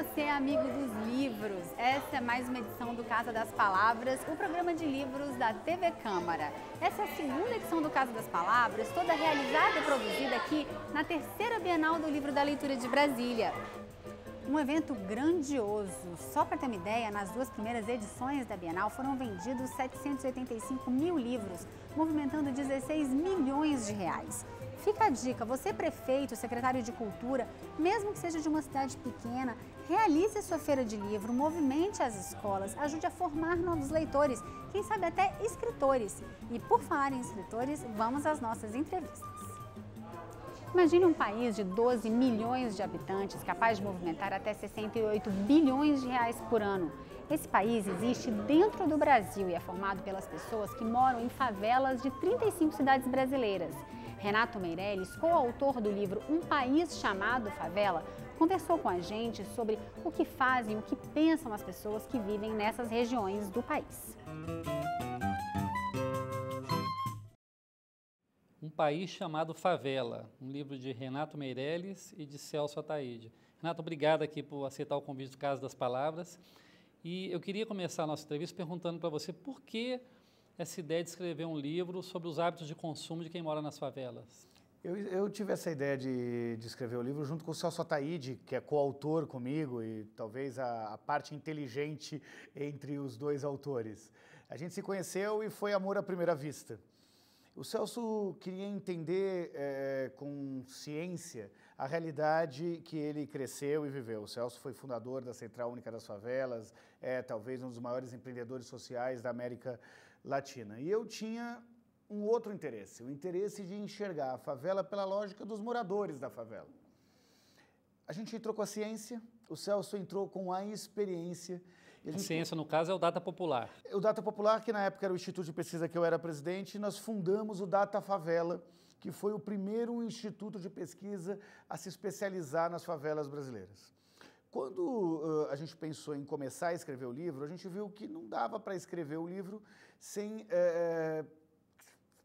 você, amigo dos livros! Essa é mais uma edição do Casa das Palavras, o programa de livros da TV Câmara. Essa é a segunda edição do Casa das Palavras, toda realizada e produzida aqui na terceira Bienal do Livro da Leitura de Brasília. Um evento grandioso. Só para ter uma ideia, nas duas primeiras edições da Bienal foram vendidos 785 mil livros, movimentando 16 milhões de reais. Fica a dica, você prefeito, secretário de Cultura, mesmo que seja de uma cidade pequena, realize a sua feira de livro, movimente as escolas, ajude a formar novos leitores, quem sabe até escritores. E por falar em escritores, vamos às nossas entrevistas. Imagine um país de 12 milhões de habitantes capaz de movimentar até 68 bilhões de reais por ano. Esse país existe dentro do Brasil e é formado pelas pessoas que moram em favelas de 35 cidades brasileiras. Renato Meirelles, coautor do livro Um País Chamado Favela, conversou com a gente sobre o que fazem, o que pensam as pessoas que vivem nessas regiões do país. Um País Chamado Favela, um livro de Renato Meirelles e de Celso Ataide. Renato, obrigado aqui por aceitar o convite do Casa das Palavras. E eu queria começar a nossa entrevista perguntando para você por que essa ideia de escrever um livro sobre os hábitos de consumo de quem mora nas favelas. Eu tive essa ideia de escrever o livro junto com o Celso Ataide, que é coautor comigo e talvez a parte inteligente entre os dois autores. A gente se conheceu e foi amor à primeira vista. O Celso queria entender com ciência a realidade que ele cresceu e viveu. O Celso foi fundador da Central Única das Favelas, é talvez um dos maiores empreendedores sociais da América Latina. E eu tinha um outro interesse, o interesse de enxergar a favela pela lógica dos moradores da favela. A gente entrou com a ciência, o Celso entrou com a experiência. A ciência, no caso, é o Data Popular. O Data Popular, que na época era o instituto de pesquisa que eu era presidente, nós fundamos o Data Favela, que foi o primeiro instituto de pesquisa a se especializar nas favelas brasileiras. Quando a gente pensou em começar a escrever o livro, a gente viu que não dava para escrever o livro sem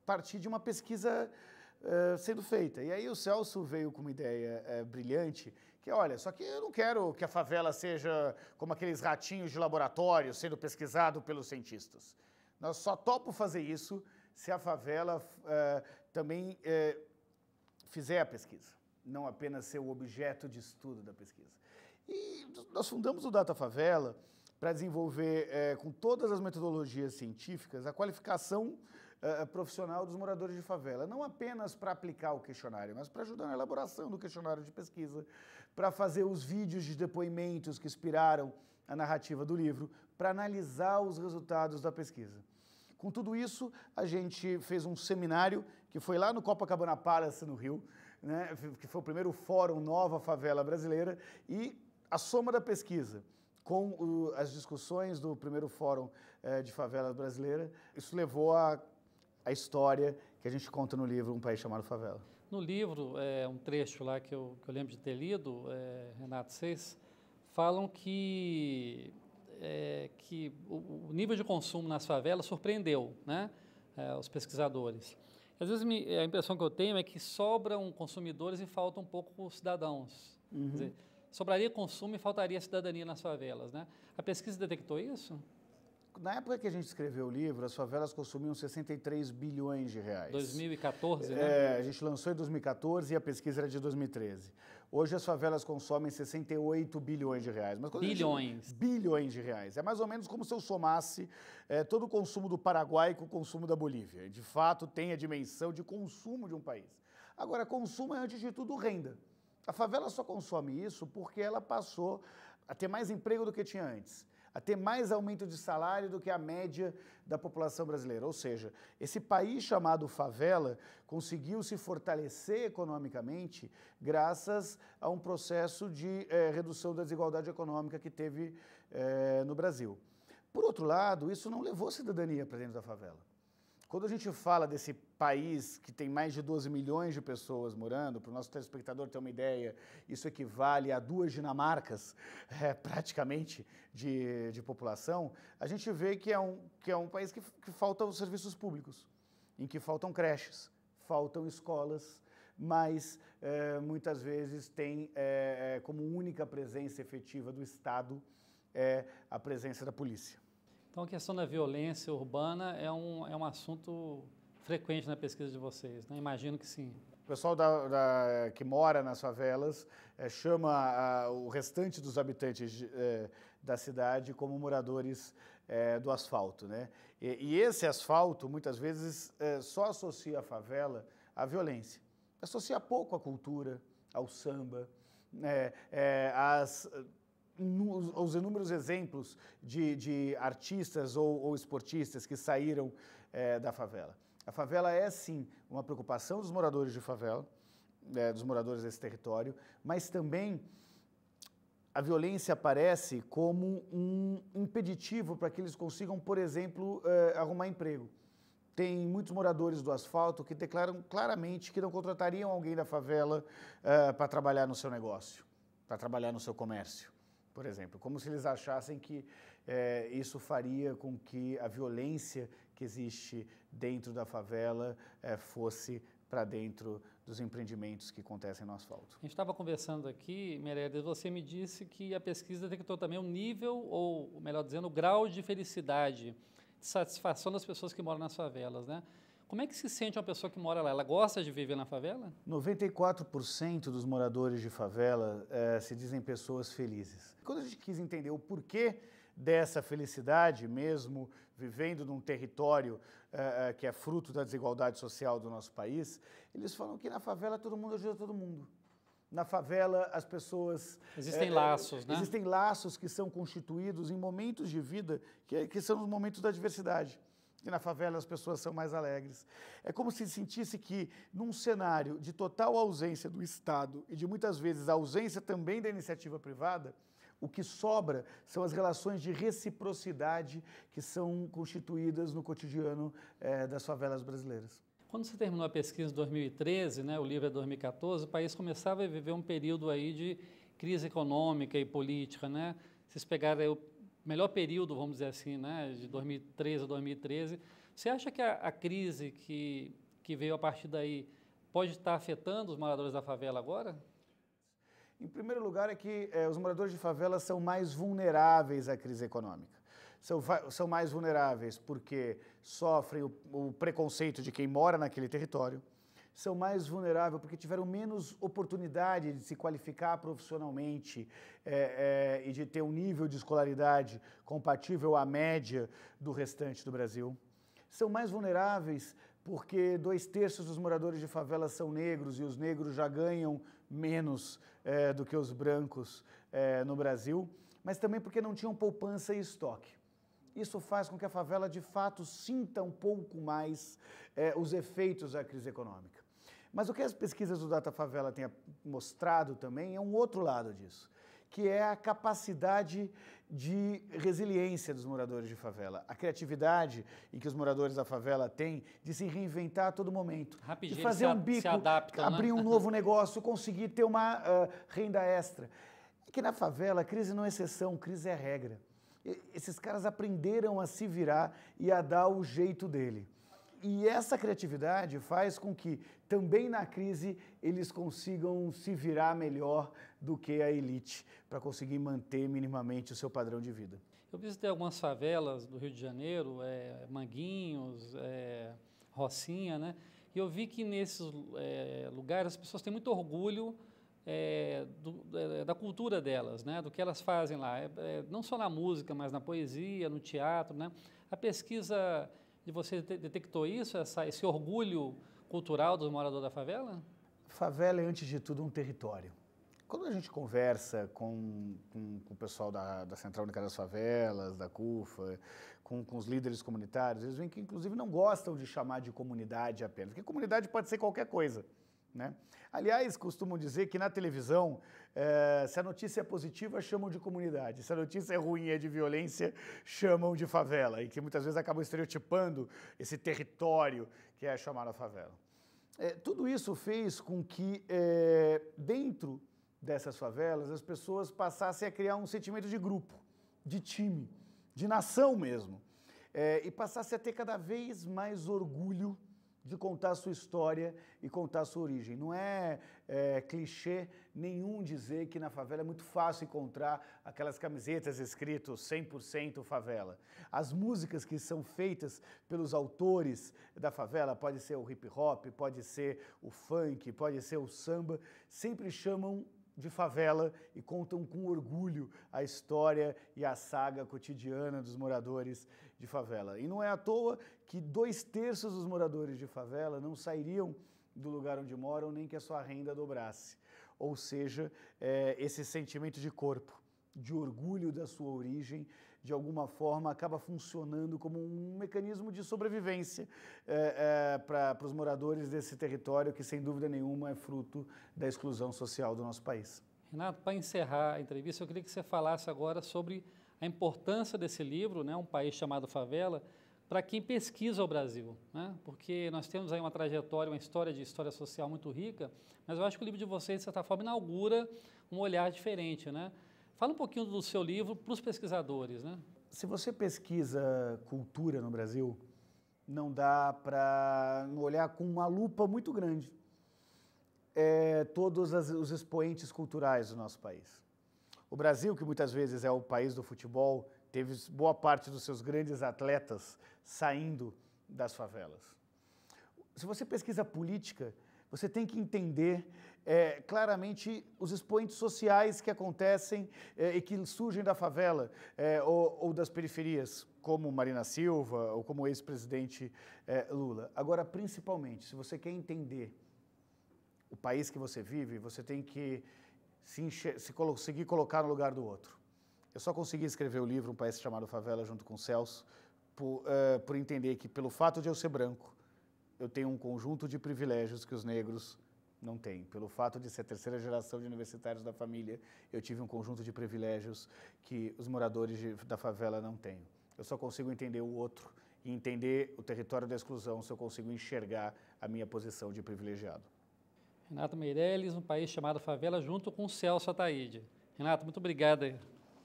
partir de uma pesquisa sendo feita. E aí o Celso veio com uma ideia brilhante, que olha, só que eu não quero que a favela seja como aqueles ratinhos de laboratório sendo pesquisado pelos cientistas. Nós só topo fazer isso se a favela também fizer a pesquisa, não apenas ser o objeto de estudo da pesquisa. E nós fundamos o Data Favela para desenvolver, com todas as metodologias científicas, a qualificação profissional dos moradores de favela. Não apenas para aplicar o questionário, mas para ajudar na elaboração do questionário de pesquisa, para fazer os vídeos de depoimentos que inspiraram a narrativa do livro, para analisar os resultados da pesquisa. Com tudo isso, a gente fez um seminário que foi lá no Copacabana Palace, no Rio, né, que foi o primeiro fórum Nova Favela Brasileira, e a soma da pesquisa com as discussões do primeiro fórum de favela brasileira, isso levou a história que a gente conta no livro Um País Chamado Favela. No livro, um trecho lá que eu lembro de ter lido, Renato, vocês falam que o nível de consumo nas favelas surpreendeu, né, os pesquisadores. Às vezes a impressão que eu tenho é que sobram consumidores e faltam um pouco cidadãos. Uhum. Quer dizer, sobraria consumo e faltaria cidadania nas favelas, né? A pesquisa detectou isso? Na época que a gente escreveu o livro, as favelas consumiam 63 bilhões de reais. 2014, né? A gente lançou em 2014 e a pesquisa era de 2013. Hoje as favelas consomem 68 bilhões de reais. Mas bilhões? Bilhões de reais. É mais ou menos como se eu somasse todo o consumo do Paraguai com o consumo da Bolívia. De fato, tem a dimensão de consumo de um país. Agora, consumo é, antes de tudo, renda. A favela só consome isso porque ela passou a ter mais emprego do que tinha antes, a ter mais aumento de salário do que a média da população brasileira. Ou seja, esse país chamado favela conseguiu se fortalecer economicamente graças a um processo de redução da desigualdade econômica que teve no Brasil. Por outro lado, isso não levou cidadania para dentro da favela. Quando a gente fala desse país que tem mais de 12 milhões de pessoas morando, para o nosso telespectador ter uma ideia, isso equivale a 2 Dinamarcas, praticamente, de população, a gente vê que é um país que faltam os serviços públicos, em que faltam creches, faltam escolas, mas muitas vezes tem como única presença efetiva do Estado a presença da polícia. Então, a questão da violência urbana é um assunto frequente na pesquisa de vocês, né? Imagino que sim. O pessoal que mora nas favelas chama o restante dos habitantes da cidade como moradores do asfalto, né? E esse asfalto, muitas vezes, só associa a favela à violência. Associa pouco à cultura, ao samba, os inúmeros exemplos de artistas ou esportistas que saíram da favela. A favela é, sim, uma preocupação dos moradores de favela, dos moradores desse território, mas também a violência aparece como um impeditivo para que eles consigam, por exemplo, arrumar emprego. Tem muitos moradores do asfalto que declaram claramente que não contratariam alguém da favela para trabalhar no seu negócio, para trabalhar no seu comércio, por exemplo. Como se eles achassem que isso faria com que a violência que existe dentro da favela fosse para dentro dos empreendimentos que acontecem no asfalto. A gente estava conversando aqui, Merédias, você me disse que a pesquisa detectou também o nível, ou melhor dizendo, o grau de felicidade, de satisfação das pessoas que moram nas favelas, né? Como é que se sente uma pessoa que mora lá? Ela gosta de viver na favela? 94% dos moradores de favela se dizem pessoas felizes. Quando a gente quis entender o porquê dessa felicidade, mesmo vivendo num território que é fruto da desigualdade social do nosso país, eles falam que na favela todo mundo ajuda todo mundo. Na favela as pessoas... Existem laços, né? Existem laços que são constituídos em momentos de vida que são os momentos da diversidade. E na favela as pessoas são mais alegres. É como se sentisse que, num cenário de total ausência do Estado e de muitas vezes ausência também da iniciativa privada, o que sobra são as relações de reciprocidade que são constituídas no cotidiano das favelas brasileiras. Quando você terminou a pesquisa em 2013, né, o livro é 2014, o país começava a viver um período aí de crise econômica e política, né? Vocês pegaram aí o melhor período, vamos dizer assim, né, de 2013 a 2013. Você acha que a crise que veio a partir daí pode estar afetando os moradores da favela agora? Em primeiro lugar, é que os moradores de favela são mais vulneráveis à crise econômica. São mais vulneráveis porque sofrem o preconceito de quem mora naquele território. São mais vulneráveis porque tiveram menos oportunidade de se qualificar profissionalmente e de ter um nível de escolaridade compatível à média do restante do Brasil. São mais vulneráveis porque 2/3 dos moradores de favela são negros e os negros já ganham menos do que os brancos no Brasil, mas também porque não tinham poupança e estoque. Isso faz com que a favela, de fato, sinta um pouco mais os efeitos da crise econômica. Mas o que as pesquisas do Data Favela têm mostrado também é um outro lado disso, que é a capacidade de resiliência dos moradores de favela, a criatividade em que os moradores da favela têm de se reinventar a todo momento, rapidinho, de fazer um bico, abrir um novo negócio, conseguir ter uma renda extra. É que na favela a crise não é exceção, crise é regra. Esses caras aprenderam a se virar e a dar o jeito dele. E essa criatividade faz com que, também na crise, eles consigam se virar melhor do que a elite, para conseguir manter minimamente o seu padrão de vida. Eu visitei algumas favelas do Rio de Janeiro, Manguinhos, Rocinha, né? E eu vi que nesses lugares as pessoas têm muito orgulho da cultura delas, né? Do que elas fazem lá, não só na música, mas na poesia, no teatro, né? A pesquisa de você detectou isso, esse orgulho cultural dos moradores da favela? Favela é, antes de tudo, um território. Quando a gente conversa com o pessoal da Central Única das Favelas, da CUFA, com os líderes comunitários, eles veem que, inclusive, não gostam de chamar de comunidade apenas, porque comunidade pode ser qualquer coisa, né? Aliás, costumam dizer que na televisão, se a notícia é positiva, chamam de comunidade. Se a notícia é ruim e é de violência, chamam de favela. E que muitas vezes acabam estereotipando esse território que é chamado favela. Tudo isso fez com que, dentro dessas favelas, as pessoas passassem a criar um sentimento de grupo, de time, de nação mesmo. E passassem a ter cada vez mais orgulho de contar a sua história e contar a sua origem. Não é clichê nenhum dizer que na favela é muito fácil encontrar aquelas camisetas escritas 100% favela. As músicas que são feitas pelos autores da favela, pode ser o hip hop, pode ser o funk, pode ser o samba, sempre chamam de favela e contam com orgulho a história e a saga cotidiana dos moradores de favela. E não é à toa que 2/3 dos moradores de favela não sairiam do lugar onde moram nem que a sua renda dobrasse. Ou seja, esse sentimento de corpo, de orgulho da sua origem, de alguma forma acaba funcionando como um mecanismo de sobrevivência para os moradores desse território que, sem dúvida nenhuma, é fruto da exclusão social do nosso país. Renato, para encerrar a entrevista, eu queria que você falasse agora sobre a importância desse livro, né, Um País Chamado Favela, para quem pesquisa o Brasil, né? Porque nós temos aí uma trajetória, uma história social muito rica, mas eu acho que o livro de vocês, de certa forma, inaugura um olhar diferente, né? Fala um pouquinho do seu livro para os pesquisadores, né? Se você pesquisa cultura no Brasil, não dá para olhar com uma lupa muito grande todos os expoentes culturais do nosso país. O Brasil, que muitas vezes é o país do futebol, teve boa parte dos seus grandes atletas saindo das favelas. Se você pesquisa política, você tem que entender claramente os expoentes sociais que acontecem e que surgem da favela ou das periferias, como Marina Silva ou como o ex-presidente Lula. Agora, principalmente, se você quer entender o país que você vive, você tem que conseguir colocar no lugar do outro. Eu só consegui escrever o livro Um País Chamado Favela junto com o Celso por entender que, pelo fato de eu ser branco, eu tenho um conjunto de privilégios que os negros não têm. Pelo fato de ser a terceira geração de universitários da família, eu tive um conjunto de privilégios que os moradores da favela não têm. Eu só consigo entender o outro e entender o território da exclusão se eu consigo enxergar a minha posição de privilegiado. Renato Meirelles, Um País Chamado Favela, junto com o Celso Ataíde. Renato, muito obrigado aí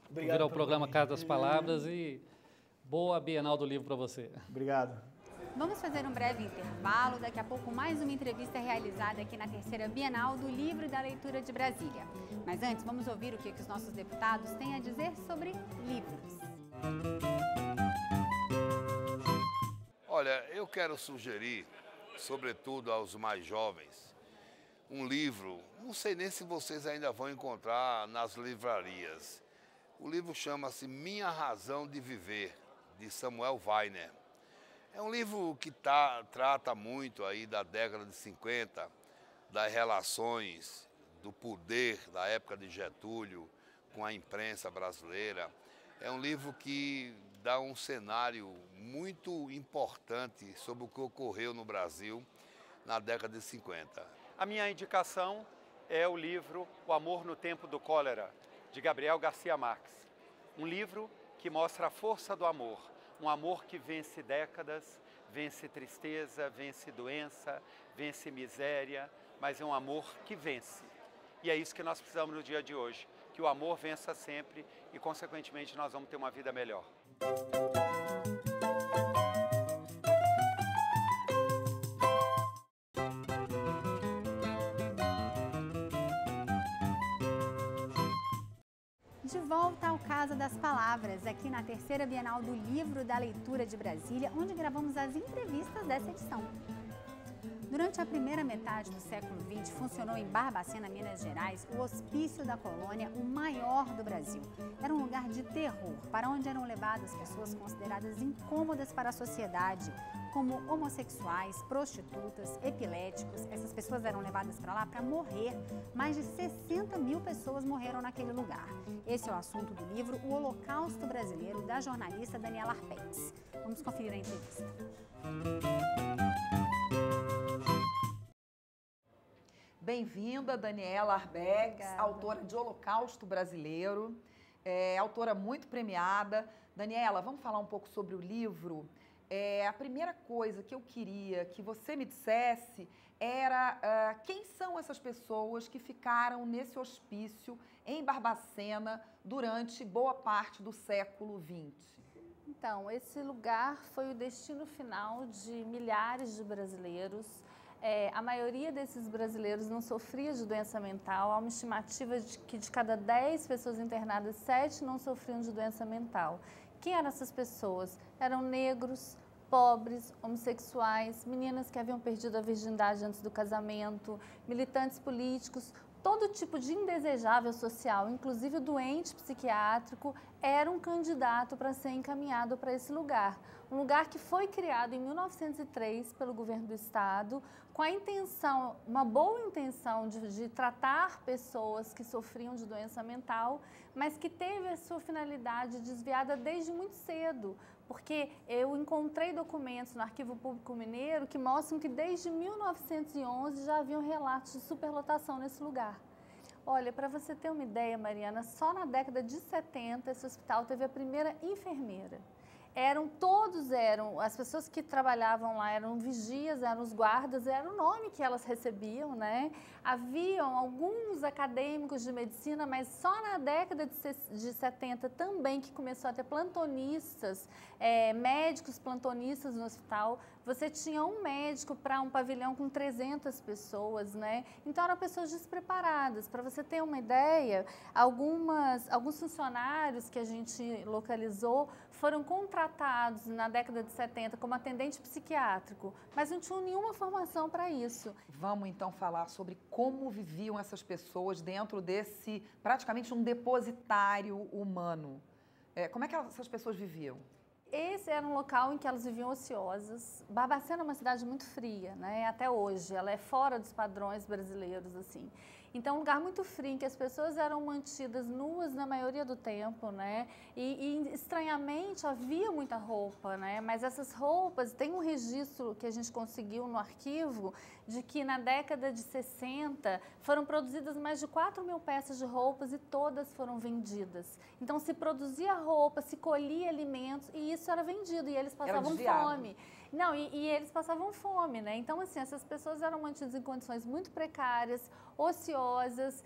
por vir ao programa Casa das Palavras e boa Bienal do Livro para você. Obrigado. Vamos fazer um breve intervalo, daqui a pouco mais uma entrevista realizada aqui na terceira Bienal do Livro e da Leitura de Brasília. Mas antes, vamos ouvir o que os nossos deputados têm a dizer sobre livros. Olha, eu quero sugerir, sobretudo aos mais jovens, um livro, não sei nem se vocês ainda vão encontrar nas livrarias. O livro chama-se Minha Razão de Viver, de Samuel Weiner. É um livro que trata muito aí da década de 50, das relações, do poder da época de Getúlio com a imprensa brasileira. É um livro que dá um cenário muito importante sobre o que ocorreu no Brasil na década de 50. A minha indicação é o livro O Amor no Tempo do Cólera, de Gabriel Garcia Marques. Um livro que mostra a força do amor. Um amor que vence décadas, vence tristeza, vence doença, vence miséria, mas é um amor que vence. E é isso que nós precisamos no dia de hoje, que o amor vença sempre e, consequentemente, nós vamos ter uma vida melhor. De volta ao Casa das Palavras, aqui na terceira Bienal do Livro da Leitura de Brasília, onde gravamos as entrevistas dessa edição. Durante a primeira metade do século XX, funcionou em Barbacena, Minas Gerais, o Hospício da Colônia, o maior do Brasil. Era um lugar de terror, para onde eram levadas pessoas consideradas incômodas para a sociedade, como homossexuais, prostitutas, epiléticos. Essas pessoas eram levadas para lá para morrer. Mais de 60 mil pessoas morreram naquele lugar. Esse é o assunto do livro O Holocausto Brasileiro, da jornalista Daniela Arpex. Vamos conferir a entrevista. Bem-vinda, Daniela Arpex, autora de Holocausto Brasileiro, autora muito premiada. Daniela, vamos falar um pouco sobre o livro? A primeira coisa que eu queria que você me dissesse era quem são essas pessoas que ficaram nesse hospício em Barbacena durante boa parte do século XX? Então, esse lugar foi o destino final de milhares de brasileiros. A maioria desses brasileiros não sofria de doença mental. Há uma estimativa de que de cada 10 pessoas internadas, 7 não sofriam de doença mental. Quem eram essas pessoas? Eram negros, pobres, homossexuais, meninas que haviam perdido a virgindade antes do casamento, militantes políticos. Todo tipo de indesejável social, inclusive o doente psiquiátrico, era um candidato para ser encaminhado para esse lugar. Um lugar que foi criado em 1903 pelo governo do estado, com a intenção, uma boa intenção de tratar pessoas que sofriam de doença mental, mas que teve a sua finalidade desviada desde muito cedo, porque eu encontrei documentos no Arquivo Público Mineiro que mostram que desde 1911 já haviam relatos de superlotação nesse lugar. Olha, para você ter uma ideia, Mariana, só na década de 70 esse hospital teve a primeira enfermeira. As pessoas que trabalhavam lá eram vigias, eram os guardas, era o nome que elas recebiam, né? Haviam alguns acadêmicos de medicina, mas só na década de 70 também que começou a ter plantonistas, médicos plantonistas no hospital. Você tinha um médico para um pavilhão com 300 pessoas, né? Então eram pessoas despreparadas. Para você ter uma ideia, alguns funcionários que a gente localizou foram contratados na década de 70 como atendente psiquiátrico, mas não tinham nenhuma formação para isso. Vamos então falar sobre como viviam essas pessoas dentro desse, praticamente um depositário humano. Como é que essas pessoas viviam? Esse era um local em que elas viviam ociosas. Barbacena é uma cidade muito fria, né? Até hoje, ela é fora dos padrões brasileiros, assim. Então, um lugar muito frio, em que as pessoas eram mantidas nuas na maioria do tempo, né? E estranhamente, havia muita roupa, né? Mas essas roupas, tem um registro que a gente conseguiu no arquivo, de que na década de 60 foram produzidas mais de 4.000 peças de roupas e todas foram vendidas. Então, se produzia roupa, se colhia alimentos e isso era vendido e eles passavam fome. Não, e eles passavam fome, né? Então, assim, essas pessoas eram mantidas em condições muito precárias, ociosas,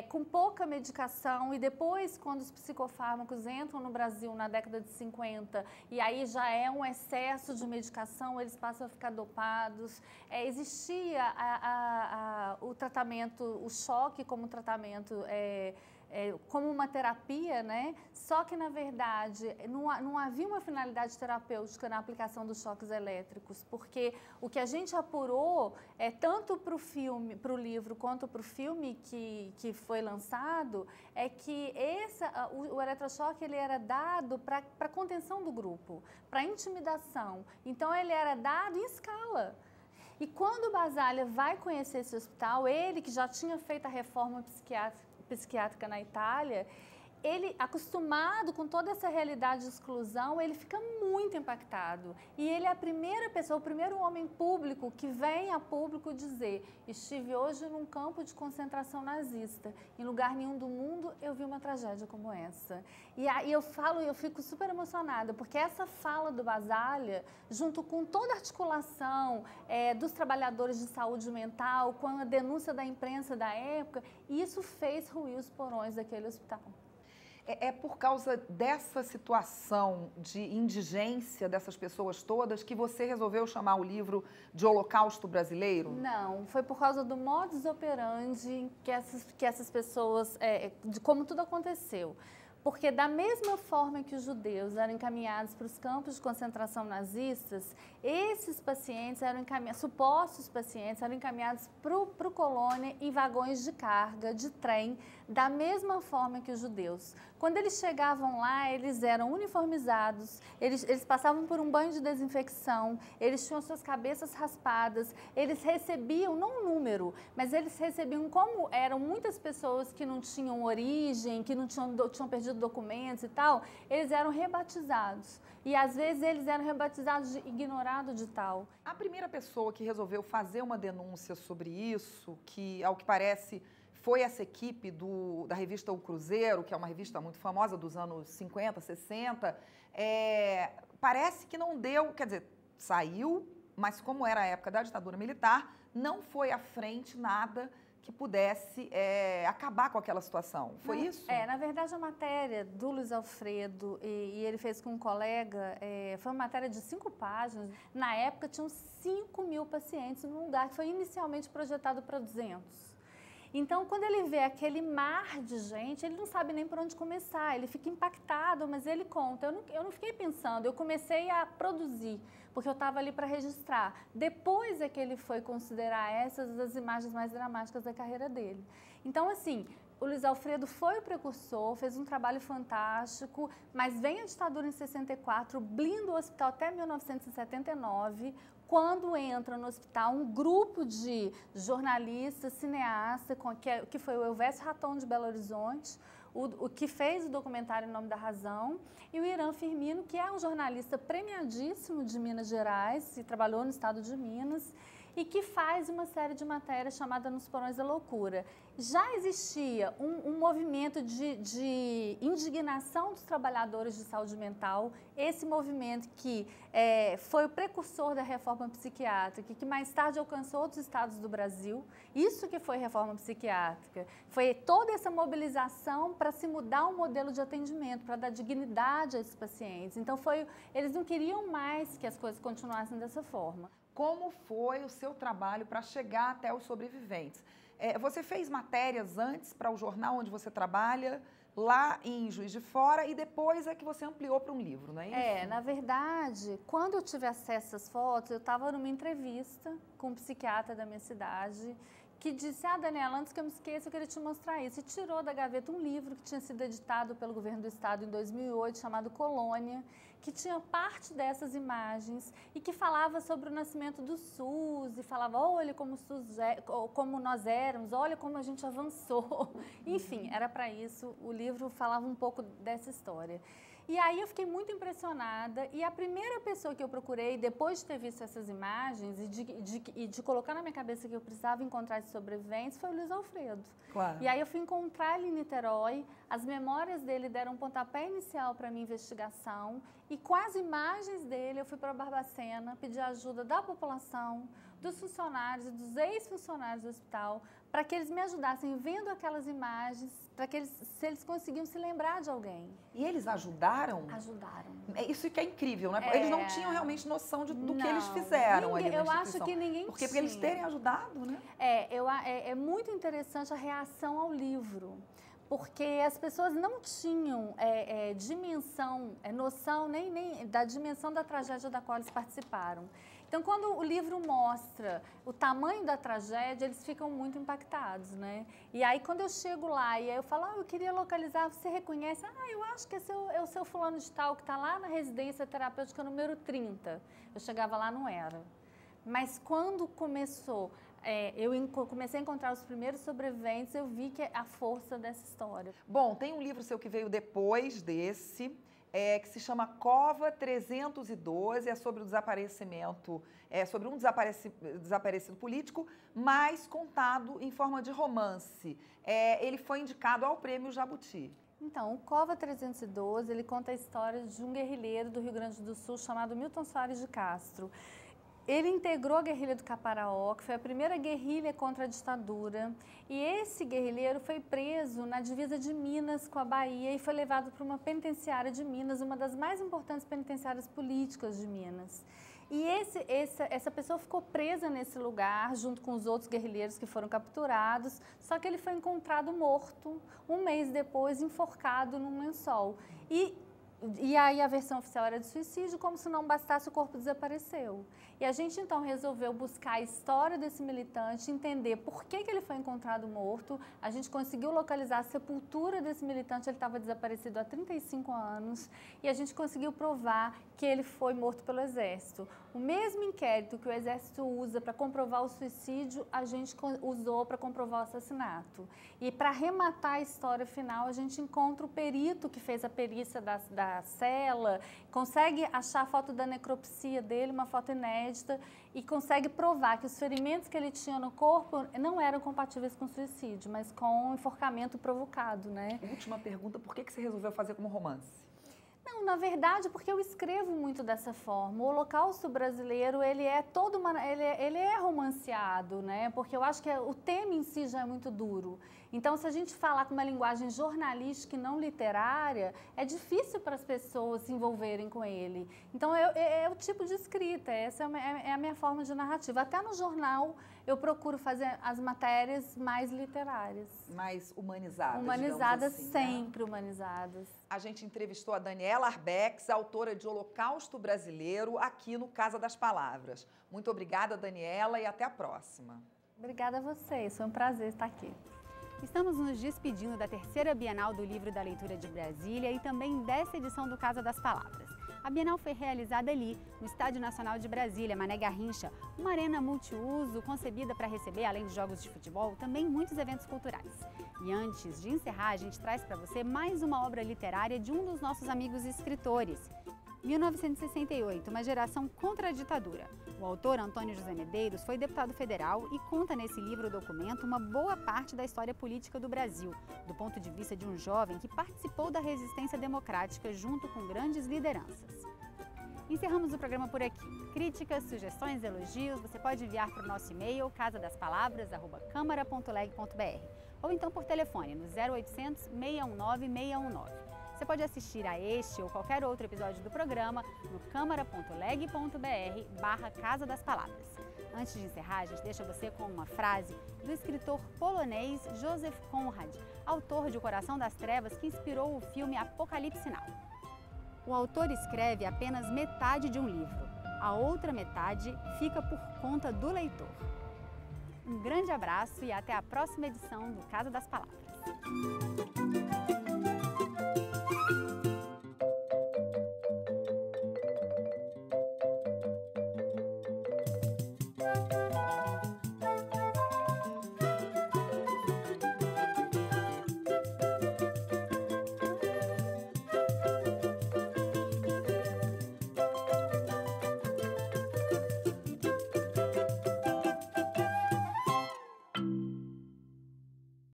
com pouca medicação, e depois, quando os psicofármacos entram no Brasil na década de 50, e aí já é um excesso de medicação, eles passam a ficar dopados. Existia o tratamento, o choque como tratamento, como uma terapia, né? Só que, na verdade, não havia uma finalidade terapêutica na aplicação dos choques elétricos, porque o que a gente apurou, tanto para o livro quanto para o filme que foi lançado, é que o eletrochoque ele era dado para contenção do grupo, para intimidação. Então, ele era dado em escala. E quando o Basaglia vai conhecer esse hospital, ele que já tinha feito a reforma psiquiátrica na Itália, ele, acostumado com toda essa realidade de exclusão, ele fica muito impactado. E ele é a primeira pessoa, o primeiro homem público que vem a público dizer: estive hoje num campo de concentração nazista. Em lugar nenhum do mundo eu vi uma tragédia como essa. E aí eu fico super emocionada, porque essa fala do Basaglia, junto com toda a articulação dos trabalhadores de saúde mental, com a denúncia da imprensa da época, isso fez ruir os porões daquele hospital. É por causa dessa situação de indigência dessas pessoas todas que você resolveu chamar o livro de Holocausto Brasileiro? Não, foi por causa do modus operandi que essas pessoas, de como tudo aconteceu. Porque da mesma forma que os judeus eram encaminhados para os campos de concentração nazistas, esses pacientes supostos pacientes, eram encaminhados para o colônia em vagões de carga, de trem, da mesma forma que os judeus. Quando eles chegavam lá, eles eram uniformizados, eles passavam por um banho de desinfecção, eles tinham suas cabeças raspadas, eles recebiam, não um número, mas eles recebiam, como eram muitas pessoas que não tinham origem, que não tinham perdido documentos e tal, eles eram rebatizados. E às vezes eles eram rebatizados de ignorado de tal. A primeira pessoa que resolveu fazer uma denúncia sobre isso, que ao que parece foi essa equipe da revista O Cruzeiro, que é uma revista muito famosa dos anos 50, 60, parece que não deu, quer dizer, saiu, mas como era a época da ditadura militar, não foi à frente nada que pudesse acabar com aquela situação. Foi isso? Na verdade, a matéria do Luiz Alfredo, e ele fez com um colega, foi uma matéria de 5 páginas. Na época, tinham 5.000 pacientes num lugar que foi inicialmente projetado para 200. Então, quando ele vê aquele mar de gente, ele não sabe nem por onde começar, ele fica impactado, mas ele conta. Eu não fiquei pensando, eu comecei a produzir, porque eu estava ali para registrar. Depois é que ele foi considerar essas as imagens mais dramáticas da carreira dele. Então, assim, o Luiz Alfredo foi o precursor, fez um trabalho fantástico, mas vem a ditadura em 64, blinda o hospital até 1979, quando entra no hospital um grupo de jornalistas, cineastas, que foi o Elvésio Raton de Belo Horizonte, o que fez o documentário Em Nome da Razão, e o Irã Firmino, que é um jornalista premiadíssimo de Minas Gerais, e trabalhou no estado de Minas, e que faz uma série de matérias chamada Nos Porões da Loucura. Já existia um movimento de indignação dos trabalhadores de saúde mental, esse movimento que foi o precursor da reforma psiquiátrica, que mais tarde alcançou outros estados do Brasil. Isso que foi reforma psiquiátrica. Foi toda essa mobilização para se mudar o modelo de atendimento, para dar dignidade a esses pacientes. Então, eles não queriam mais que as coisas continuassem dessa forma. Como foi o seu trabalho para chegar até os sobreviventes? Você fez matérias antes para o jornal onde você trabalha, lá em Juiz de Fora, e depois é que você ampliou para um livro, não é isso? Na verdade, quando eu tive acesso às fotos, eu estava numa entrevista com um psiquiatra da minha cidade, que disse, Daniela, antes que eu me esqueça, eu queria te mostrar isso. E tirou da gaveta um livro que tinha sido editado pelo governo do estado em 2008, chamado Colônia, que tinha parte dessas imagens e que falava sobre o nascimento do SUS, e falava, olha como o SUS como nós éramos, olha como a gente avançou. Enfim, era para isso, o livro falava um pouco dessa história. E aí eu fiquei muito impressionada, e a primeira pessoa que eu procurei, depois de ter visto essas imagens e de colocar na minha cabeça que eu precisava encontrar esses sobreviventes, foi o Luiz Alfredo. Claro. E aí eu fui encontrar ele em Niterói, as memórias dele deram um pontapé inicial para a minha investigação, e com as imagens dele eu fui para Barbacena pedir ajuda da população, dos funcionários e dos ex-funcionários do hospital, para que eles me ajudassem vendo aquelas imagens, para que se eles conseguiam se lembrar de alguém. E eles ajudaram? Ajudaram. Isso que é incrível, né? Eles não tinham realmente noção do que eles fizeram ali na eu acho que ninguém Porque tinha. eles terem ajudado, né? É muito interessante a reação ao livro, porque as pessoas não tinham noção nem da dimensão da tragédia da qual eles participaram. Então, quando o livro mostra o tamanho da tragédia, eles ficam muito impactados, né? E aí, quando eu chego lá e aí eu falo, eu queria localizar, você reconhece? Eu acho que é o seu fulano de tal, que está lá na residência terapêutica número 30. Eu chegava lá, não era. Mas quando começou, eu comecei a encontrar os primeiros sobreviventes, eu vi que a força dessa história. Bom, tem um livro seu que veio depois desse, que se chama Cova 312, é sobre o desaparecimento, sobre um desaparecido político, mas contado em forma de romance. Ele foi indicado ao Prêmio Jabuti. Então, o Cova 312, ele conta a história de um guerrilheiro do Rio Grande do Sul chamado Milton Soares de Castro. Ele integrou a guerrilha do Caparaó, que foi a primeira guerrilha contra a ditadura, e esse guerrilheiro foi preso na divisa de Minas com a Bahia e foi levado para uma penitenciária de Minas, uma das mais importantes penitenciárias políticas de Minas. E essa pessoa ficou presa nesse lugar, junto com os outros guerrilheiros que foram capturados, só que ele foi encontrado morto, um mês depois, enforcado num lençol. E aí a versão oficial era de suicídio, como se não bastasse, o corpo desapareceu. E a gente então resolveu buscar a história desse militante, entender por que ele foi encontrado morto. A gente conseguiu localizar a sepultura desse militante, ele estava desaparecido há 35 anos, e a gente conseguiu provar que ele foi morto pelo Exército. O mesmo inquérito que o Exército usa para comprovar o suicídio, a gente usou para comprovar o assassinato. E para arrematar a história final, a gente encontra o perito que fez a perícia da cela, consegue achar a foto da necropsia dele, uma foto inédita, e consegue provar que os ferimentos que ele tinha no corpo não eram compatíveis com suicídio, mas com enforcamento provocado, né? Última pergunta, por que você resolveu fazer como romance? Não, Não, na verdade, porque eu escrevo muito dessa forma. O Holocausto brasileiro, ele é ele é romanceado, né? Porque eu acho que o tema em si já é muito duro. Então, se a gente falar com uma linguagem jornalística e não literária, é difícil para as pessoas se envolverem com ele. Então, é o tipo de escrita, essa é a minha forma de narrativa. Até no jornal, eu procuro fazer as matérias mais literárias. Mais humanizadas, humanizadas, assim, sempre né? humanizadas. A gente entrevistou a Daniela Arbex, autora de Holocausto Brasileiro, aqui no Casa das Palavras. Muito obrigada, Daniela, e até a próxima. Obrigada a vocês, foi um prazer estar aqui. Estamos nos despedindo da terceira Bienal do Livro da Leitura de Brasília e também dessa edição do Casa das Palavras. A Bienal foi realizada ali, no Estádio Nacional de Brasília, Mané Garrincha, uma arena multiuso concebida para receber, além de jogos de futebol, também muitos eventos culturais. E antes de encerrar, a gente traz para você mais uma obra literária de um dos nossos amigos escritores. 1968, uma geração contra a ditadura. O autor, Antônio José Medeiros, foi deputado federal e conta nesse livro-documento uma boa parte da história política do Brasil, do ponto de vista de um jovem que participou da resistência democrática junto com grandes lideranças. Encerramos o programa por aqui. Críticas, sugestões, elogios, você pode enviar para o nosso e-mail casadaspalavras@câmara.leg.br ou então por telefone no 0800 619 619. Você pode assistir a este ou qualquer outro episódio do programa no câmara.leg.br/Casa das Palavras. Antes de encerrar, a gente deixa você com uma frase do escritor polonês Joseph Conrad, autor de O Coração das Trevas, que inspirou o filme Apocalipse Now. O autor escreve apenas metade de um livro, a outra metade fica por conta do leitor. Um grande abraço e até a próxima edição do Casa das Palavras.